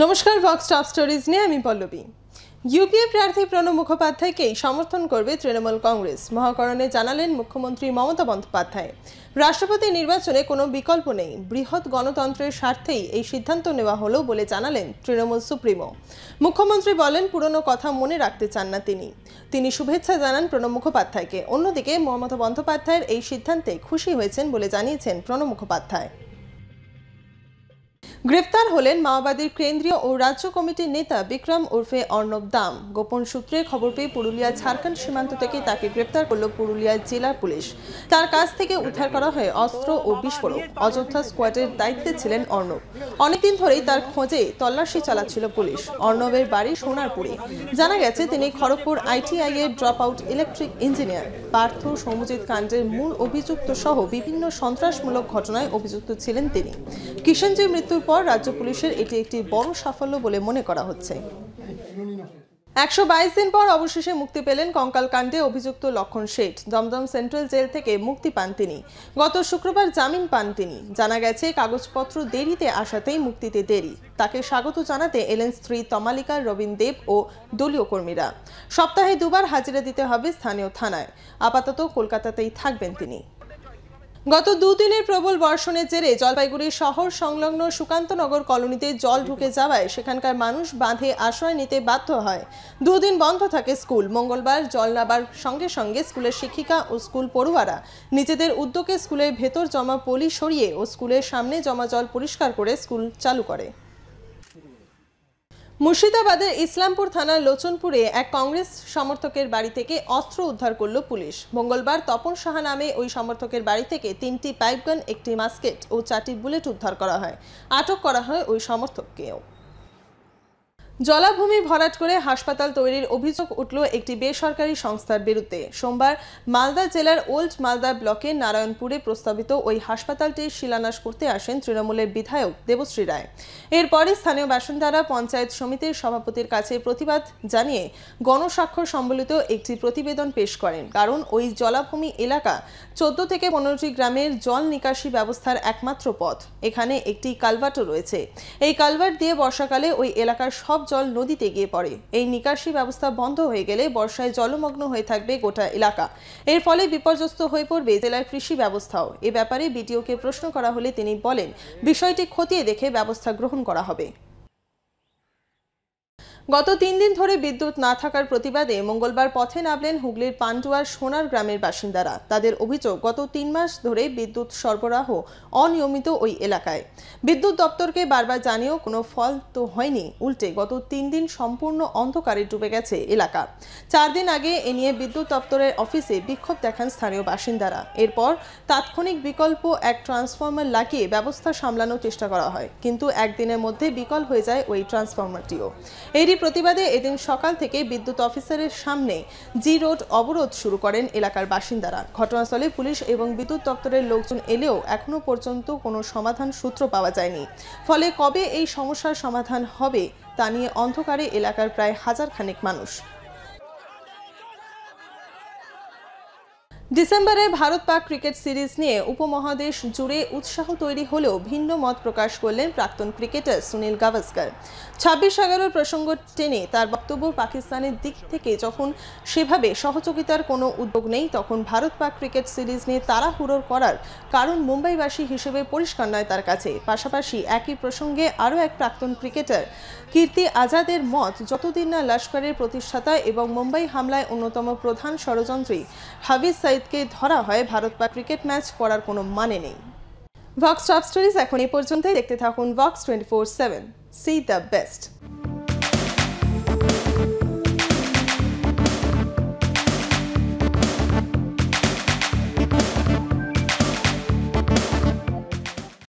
নমস্কার, Volks top stories নিয়ে আমি পল্লবী। ইউপিএ প্রার্থী প্রণব মুখোপাধ্যায়কেই সমর্থন করবে তৃণমূল কংগ্রেস। মহাকরণে জানালেন মুখ্যমন্ত্রী মমতা বন্দ্যোপাধ্যায়। রাষ্ট্রপতি নির্বাচনে কোনো বিকল্প নেই, বৃহৎ গণতন্ত্রের স্বার্থেই এই সিদ্ধান্ত নেওয়া হলো বলে জানালেন তৃণমূল সুপ্রিমো। মুখ্যমন্ত্রী বলেন, পুরনো কথা মনে রাখতে চান না তিনি শুভেচ্ছা জানান প্রণব মুখোপাধ্যায়কে। অন্যদিকে মমতা বন্দ্যোপাধ্যায়ের এই সিদ্ধান্তে খুশি হয়েছেন বলে জানিয়েছেন প্রণব মুখোপাধ্যায়। গ্রেফতার হলেন মাওবাদীর কেন্দ্রীয় ও রাজ্য কমিটির নেতা বিক্রম উর্ফে অর্ণব দাম। গোপন সূত্রে খবর পেয়ে পুরুলিয়া ঝাড়খণ্ড সীমান্ত থেকে তাকে গ্রেফতার করল পুরুলিয়া জেলা পুলিশ। তার কাছ থেকে উদ্ধার করা হয় অস্ত্র ও বিস্ফোরক। অযোধ্যা স্কোয়াডের দায়িত্বে ছিলেন অর্ণব। অনেকদিন ধরেই তার খোঁজে তল্লাশি চালাচ্ছিল পুলিশ। অর্ণবের বাড়ি সোনারপুরে। জানা গেছে তিনি খড়গপুর ITI এর drop out electric engineer. Partha Soumyajit কাণ্ডের মূল অভিযুক্ত সহ বিভিন্ন সন্ত্রাসমূলক ঘটনায় অভিযুক্ত ছিলেন তিনি। কিষাণজির মৃত্যুর পর রাজ্য পুলিশের এটি একটি বড় সাফল্য বলে মনে করা হচ্ছে। 122 দিন পর অবশেষে মুক্তি পেলেন কঙ্কাল কাণ্ডে অভিযুক্ত লক্ষণ শেঠ। দমদম সেন্ট্রাল জেল থেকে মুক্তি পান তিনি। গত শুক্রবার জামিন পান তিনি। জানা গেছে, কাগজপত্র দেরিতে আসাতেই মুক্তিতে দেরি। তাকে স্বাগত জানাতে এলেন স্ত্রী তমালিকা, রবীন দেব ও দলীয় কর্মীরা। সপ্তাহে দুবার হাজিরা দিতে হবে স্থানীয় থানায়। আপাতত কলকাতাতেই থাকবেন তিনি। গত দুদিনের প্রবল বর্ষণের জেরে জলপাইগুড়ি শহর সংলগ্ন সুকান্তনগর কলোনিতে জল ঢুকে যাওয়ায় সেখানকার মানুষ বাঁধে আশ্রয় নিতে বাধ্য হয়। দুদিন বন্ধ থাকে স্কুল। মঙ্গলবার জল নামার সঙ্গে সঙ্গে স্কুলের শিক্ষিকা ও স্কুল পড়ুয়ারা নিজেদের উদ্যোগে স্কুলের ভেতর জমা পলি সরিয়ে ও স্কুলের সামনে জমা জল পরিষ্কার করে স্কুল চালু করে। মুর্শিদাবাদের ইসলামপুর থানার লোচনপুরে এক কংগ্রেস সমর্থকের বাড়ি থেকে অস্ত্র উদ্ধার করল পুলিশ। মঙ্গলবার তপন সাহা নামে ওই সমর্থকের বাড়ি থেকে 3টি পাইপগান, একটি মাস্কেট ও 4টি বুলেট উদ্ধার করা হয়। আটক করা হয় ওই সমর্থককেও। জলাভূমি ভরাট করে হাসপাতাল তৈরির অভিযোগ উঠল একটি বেসরকারি সংস্থার বিরুদ্ধে। সোমবার মালদা জেলার ওল্ড মালদা ব্লকের নারায়ণপুরে প্রস্তাবিত ওই হাসপাতালটির শিলান্যাস করতে আসেন তৃণমূলের বিধায়ক দেবশ্রী রায়। এরপরে স্থানীয় বাসিন্দারা পঞ্চায়েত সমিতির সভাপতির কাছে প্রতিবাদ জানিয়ে গণস্বাক্ষর সম্বলিত একটি প্রতিবেদন পেশ করেন। কারণ ওই জলাভূমি এলাকা 14 থেকে 15টি গ্রামের জল নিকাশি ব্যবস্থার একমাত্র পথ। এখানে একটি কালভার্টও রয়েছে। এই কালভার্ট দিয়ে বর্ষাকালে ওই এলাকার সব জল নদীতে গিয়ে পড়ে। এই নিকাশি ব্যবস্থা বন্ধ হয়ে গেলে বর্ষায় জলমগ্ন হয়ে থাকবে গোটা এলাকা। এর ফলে বিপর্যস্ত হয়ে পড়বে জেলার কৃষি ব্যবস্থাও। এ ব্যাপারে বিডিওকে প্রশ্ন করা হলে তিনি বলেন, বিষয়টি খতিয়ে দেখে ব্যবস্থা গ্রহণ করা হবে। গত 3 দিন ধরে বিদ্যুৎ না থাকার প্রতিবাদে মঙ্গলবার পথে নামলেন হুগলির পান্ডুয়ার সোনার গ্রামের বাসিন্দারা। তাদের অভিযোগ, গত 3 মাস ধরে বিদ্যুৎ সরবরাহ অনিয়মিত ওই এলাকায়। বিদ্যুৎ দপ্তরকে বারবার জানিয়েও কোনো ফল তো হয়নি, উল্টে গত 3 দিন সম্পূর্ণ অন্ধকারে ডুবে গেছে এলাকা। 4 দিন আগে এ নিয়ে বিদ্যুৎ দপ্তরের অফিসে বিক্ষোভ দেখান স্থানীয় বাসিন্দারা। এরপর তাৎক্ষণিক বিকল্প এক ট্রান্সফরমার লাগিয়ে ব্যবস্থা সামলানোর চেষ্টা করা হয়, কিন্তু একদিনের মধ্যে বিকল হয়ে যায় ওই ট্রান্সফরমারটিও। এরই প্রতিবাদে এদিন সকাল থেকে বিদ্যুৎ অফিসারের সামনে জি রোড অবরোধ শুরু করেন এলাকার বাসিন্দারা। ঘটনাস্থলে পুলিশ এবং বিদ্যুৎ দপ্তরের লোকজন এলেও এখনো পর্যন্ত কোনো সমাধান সূত্র পাওয়া যায়নি। ফলে কবে এই সমস্যার সমাধান হবে তা নিয়ে অন্ধকারে এলাকার প্রায় 1000 খানেক মানুষ। ডিসেম্বরে ভারত পাক ক্রিকেট সিরিজ নিয়ে উপমহাদেশ জুড়ে উৎসাহ তৈরি হলেও ভিন্ন মত প্রকাশ করলেন প্রাক্তন ক্রিকেটার সুনীল গাভাস্কর। 26/11 প্রসঙ্গ টেনে তার বক্তব্য, পাকিস্তানের দিক থেকে যখন সেভাবে সহযোগিতার কোনো উদ্যোগ নেই, তখন ভারত পাক ক্রিকেট সিরিজ নিয়ে তাড়াহুড়ো করার কারণ মুম্বাইবাসী হিসেবে পরিষ্কার নয় তার কাছে। পাশাপাশি একই প্রসঙ্গে আরও এক প্রাক্তন ক্রিকেটার কীর্তি আজাদের মত, যতদিন না লস্করের প্রতিষ্ঠাতা এবং মুম্বাই হামলায় অন্যতম প্রধান ষড়যন্ত্রী হাফিজ সাইদকে ধরা হয়, ভারত পাক ক্রিকেট ম্যাচ করার কোনো মানে নেই। ভক্স টপ স্টোরিজ এখন এই পর্যন্তই। দেখতে থাকুন ভক্স 24/7। C the best.